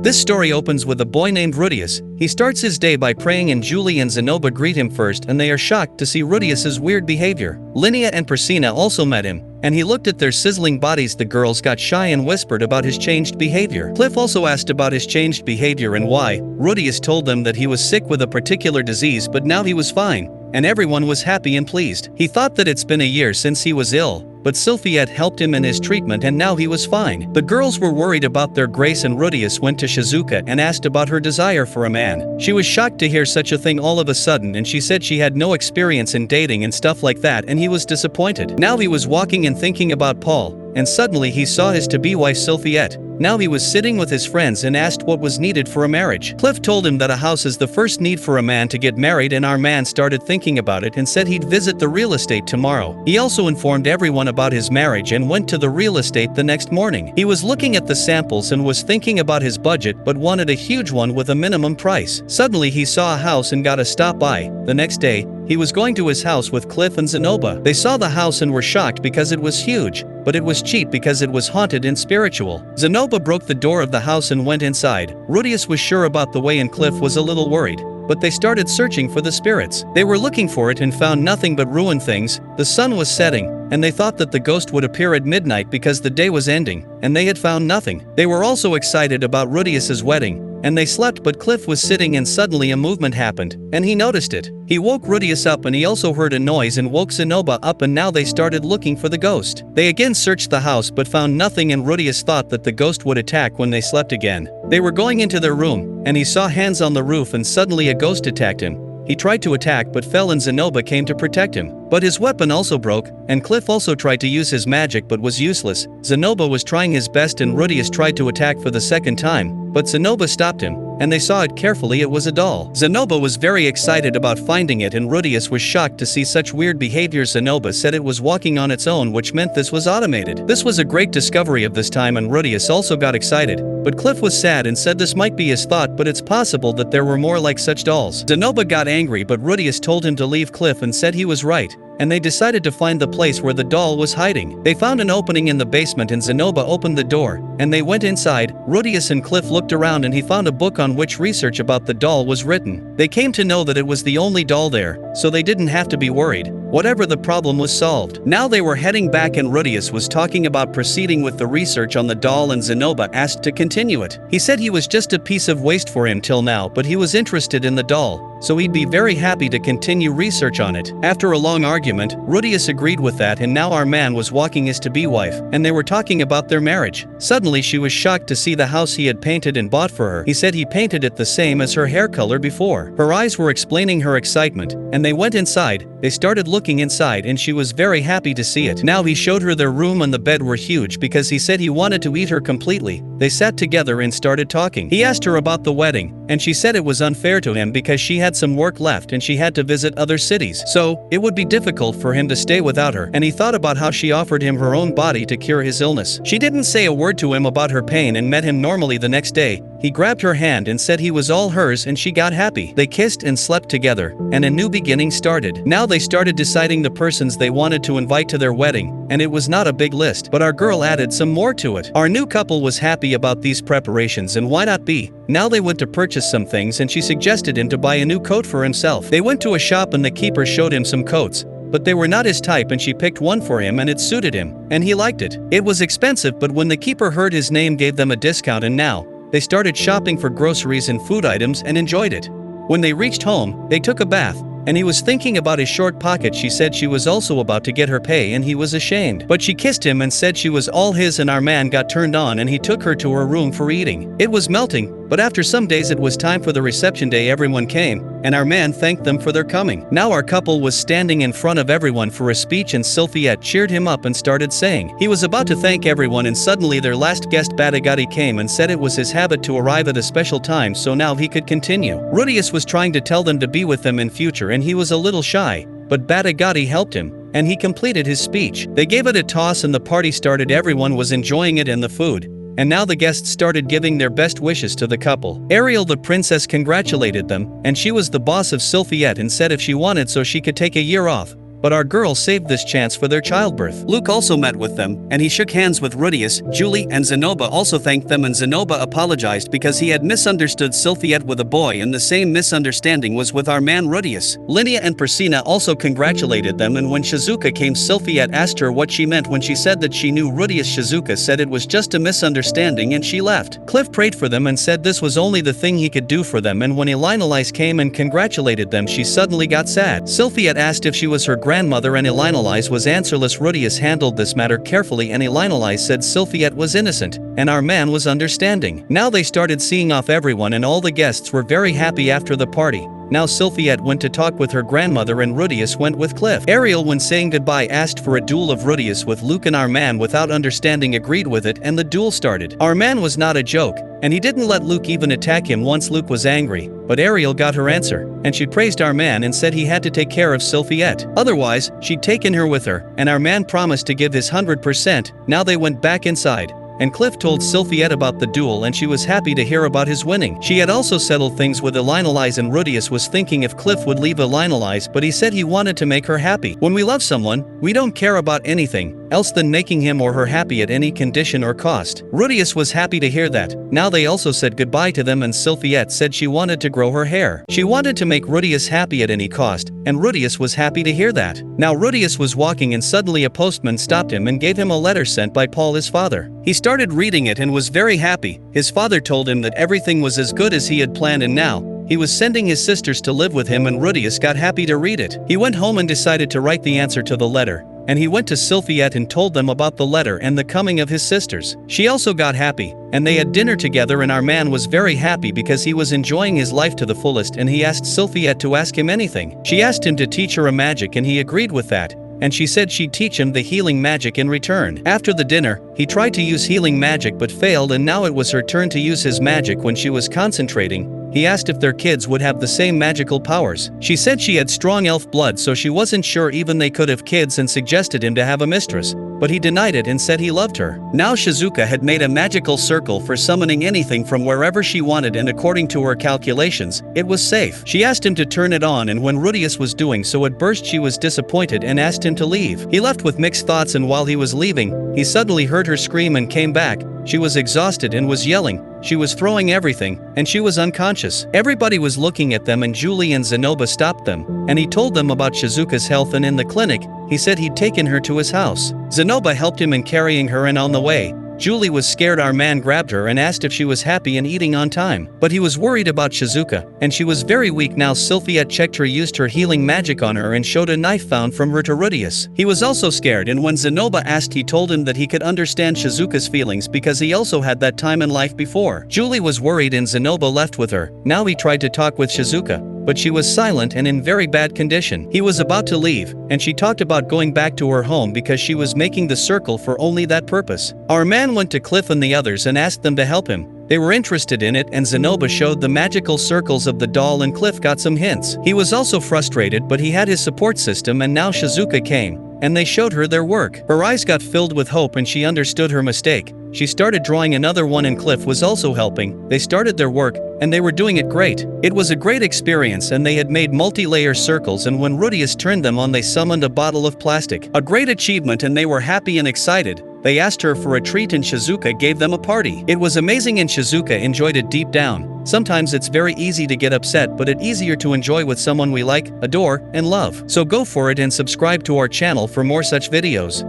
This story opens with a boy named Rudius. He starts his day by praying and Julie and Zenobia greet him first and they are shocked to see Rudius's weird behavior. Linnea and Priscilla also met him, and he looked at their sizzling bodies. The girls got shy and whispered about his changed behavior. Cliff also asked about his changed behavior and why. Rudius told them that he was sick with a particular disease but now he was fine, and everyone was happy and pleased. He thought that it's been a year since he was ill, but Sylphiette helped him in his treatment and now he was fine. The girls were worried about their Grace and Rudius went to Shizuka and asked about her desire for a man. She was shocked to hear such a thing all of a sudden and she said she had no experience in dating and stuff like that and he was disappointed. Now he was walking and thinking about Paul, and suddenly he saw his to-be wife Sylphiette. Now he was sitting with his friends and asked what was needed for a marriage. Cliff told him that a house is the first need for a man to get married and our man started thinking about it and said he'd visit the real estate tomorrow. He also informed everyone about his marriage and went to the real estate the next morning. He was looking at the samples and was thinking about his budget but wanted a huge one with a minimum price. Suddenly he saw a house and got a stop by. The next day, he was going to his house with Cliff and Zenobia. They saw the house and were shocked because it was huge, but it was cheap because it was haunted and spiritual. Zenobia broke the door of the house and went inside. Rudius was sure about the way and Cliff was a little worried, but they started searching for the spirits. They were looking for it and found nothing but ruined things. The sun was setting, and they thought that the ghost would appear at midnight because the day was ending, and they had found nothing. They were also excited about Rudius's wedding, and they slept but Cliff was sitting and suddenly a movement happened, and he noticed it. He woke Rudius up and he also heard a noise and woke Zenobia up and now they started looking for the ghost. They again searched the house but found nothing and Rudius thought that the ghost would attack when they slept again. They were going into their room, and he saw hands on the roof and suddenly a ghost attacked him. He tried to attack but fell and Zenobia came to protect him. But his weapon also broke, and Cliff also tried to use his magic but was useless. Zenobia was trying his best and Rudius tried to attack for the second time, but Zenobia stopped him, and they saw it carefully. It was a doll. Zenobia was very excited about finding it and Rudius was shocked to see such weird behavior. Zenobia said it was walking on its own, which meant this was automated. This was a great discovery of this time and Rudius also got excited, but Cliff was sad and said this might be his thought but it's possible that there were more like such dolls. Zenobia got angry but Rudius told him to leave Cliff and said he was right, and they decided to find the place where the doll was hiding. They found an opening in the basement and Zenobia opened the door, and they went inside. Rudius and Cliff looked around and he found a book on which research about the doll was written. They came to know that it was the only doll there, so they didn't have to be worried. Whatever the problem was solved. Now they were heading back and Rudius was talking about proceeding with the research on the doll and Zenobia asked to continue it. He said he was just a piece of waste for him till now but he was interested in the doll, so he'd be very happy to continue research on it. After a long argument, Rudius agreed with that and now our man was walking his to-be wife, and they were talking about their marriage. Suddenly she was shocked to see the house he had painted and bought for her. He said he painted it the same as her hair color before. Her eyes were explaining her excitement, and they went inside. They started looking inside and she was very happy to see it. Now he showed her their room and the bed were huge because he said he wanted to eat her completely. They sat together and started talking. He asked her about the wedding, and she said it was unfair to him because she had some work left and she had to visit other cities, so it would be difficult for him to stay without her, and he thought about how she offered him her own body to cure his illness. She didn't say a word to him about her pain and met him normally the next day. He grabbed her hand and said he was all hers and she got happy. They kissed and slept together, and a new beginning started. Now they started deciding the persons they wanted to invite to their wedding, and it was not a big list, but our girl added some more to it. Our new couple was happy about these preparations and why not be? Now they went to purchase some things and she suggested him to buy a new coat for himself. They went to a shop and the keeper showed him some coats, but they were not his type and she picked one for him and it suited him, and he liked it. It was expensive but when the keeper heard his name gave them a discount and now they started shopping for groceries and food items and enjoyed it. When they reached home, they took a bath, and he was thinking about his short pocket. She said she was also about to get her pay and he was ashamed. But she kissed him and said she was all his and our man got turned on and he took her to her room for eating. It was melting, but after some days it was time for the reception day. Everyone came, and our man thanked them for their coming. Now our couple was standing in front of everyone for a speech and Sylphiette cheered him up and started saying. He was about to thank everyone and suddenly their last guest Badigati came and said it was his habit to arrive at a special time so now he could continue. Rudius was trying to tell them to be with them in future and he was a little shy, but Badigati helped him, and he completed his speech. They gave it a toss and the party started. Everyone was enjoying it and the food, and now the guests started giving their best wishes to the couple. Ariel the princess congratulated them, and she was the boss of Sylphiette and said if she wanted so she could take a year off, but our girl saved this chance for their childbirth. Luke also met with them, and he shook hands with Rudius. Julie and Zenoba also thanked them, and Zenoba apologized because he had misunderstood Sylphiette with a boy, and the same misunderstanding was with our man Rudius. Linnea and Persina also congratulated them, and when Shizuka came, Sylphiette asked her what she meant when she said that she knew Rudius. Shizuka said it was just a misunderstanding and she left. Cliff prayed for them and said this was only the thing he could do for them, and when Elinolise came and congratulated them, she suddenly got sad. Sylphiette asked if she was her grandmother, and Elinolise was answerless. Rudius handled this matter carefully, and Elinolise said Sylphiette was innocent, and our man was understanding. Now they started seeing off everyone, and all the guests were very happy after the party. Now Sylphiette went to talk with her grandmother, and Rudius went with Cliff. Ariel, when saying goodbye, asked for a duel of Rudius with Luke, and our man, without understanding, agreed with it, and the duel started. Our man was not a joke, and he didn't let Luke even attack him once Luke was angry, but Ariel got her answer, and she praised our man and said he had to take care of Sylphiette. Otherwise, she'd taken her with her, and our man promised to give his 100%. Now they went back inside, and Cliff told Sylphiette about the duel, and she was happy to hear about his winning. She had also settled things with Elinolise, and Rudius was thinking if Cliff would leave Elinolise, but he said he wanted to make her happy. When we love someone, we don't care about anything else than making him or her happy at any condition or cost. Rudius was happy to hear that. Now they also said goodbye to them, and Sylphiette said she wanted to grow her hair. She wanted to make Rudius happy at any cost, and Rudius was happy to hear that. Now Rudius was walking, and suddenly a postman stopped him and gave him a letter sent by Paul, his father. He started reading it and was very happy. His father told him that everything was as good as he had planned, and now he was sending his sisters to live with him, and Rudius got happy to read it. He went home and decided to write the answer to the letter, and he went to Sylphiette and told them about the letter and the coming of his sisters. She also got happy, and they had dinner together, and our man was very happy because he was enjoying his life to the fullest, and he asked Sylphiette to ask him anything. She asked him to teach her a magic, and he agreed with that, and she said she'd teach him the healing magic in return. After the dinner, he tried to use healing magic but failed, and now it was her turn to use his magic. When she was concentrating, he asked if their kids would have the same magical powers. She said she had strong elf blood, so she wasn't sure even they could have kids, and suggested him to have a mistress, but he denied it and said he loved her. Now Shizuka had made a magical circle for summoning anything from wherever she wanted, and according to her calculations, it was safe. She asked him to turn it on, and when Rudius was doing so it burst. She was disappointed and asked him to leave. He left with mixed thoughts, and while he was leaving, he suddenly heard her scream and came back. She was exhausted and was yelling. She was throwing everything, and she was unconscious. Everybody was looking at them, and Julie and Zenoba stopped them, and he told them about Shizuka's health, and in the clinic, he said he'd taken her to his house. Zenoba helped him in carrying her, and on the way, Julie was scared. Our man grabbed her and asked if she was happy and eating on time, but he was worried about Shizuka, and she was very weak now. Sylphiette checked her, used her healing magic on her, and showed a knife found from her to Rudius. He was also scared, and when Zenoba asked, he told him that he could understand Shizuka's feelings because he also had that time in life before. Julie was worried, and Zenoba left with her. Now he tried to talk with Shizuka, but she was silent and in very bad condition. He was about to leave, and she talked about going back to her home because she was making the circle for only that purpose. Our man went to Cliff and the others and asked them to help him. They were interested in it, and Zenoba showed the magical circles of the doll, and Cliff got some hints. He was also frustrated, but he had his support system, and now Shizuka came, and they showed her their work. Her eyes got filled with hope, and she understood her mistake. She started drawing another one, and Cliff was also helping. They started their work, and they were doing it great. It was a great experience, and they had made multi-layer circles, and when Rudius turned them on, they summoned a bottle of plastic. A great achievement, and they were happy and excited. They asked her for a treat, and Shizuka gave them a party. It was amazing, and Shizuka enjoyed it deep down. Sometimes it's very easy to get upset, but it's easier to enjoy with someone we like, adore, and love. So go for it and subscribe to our channel for more such videos.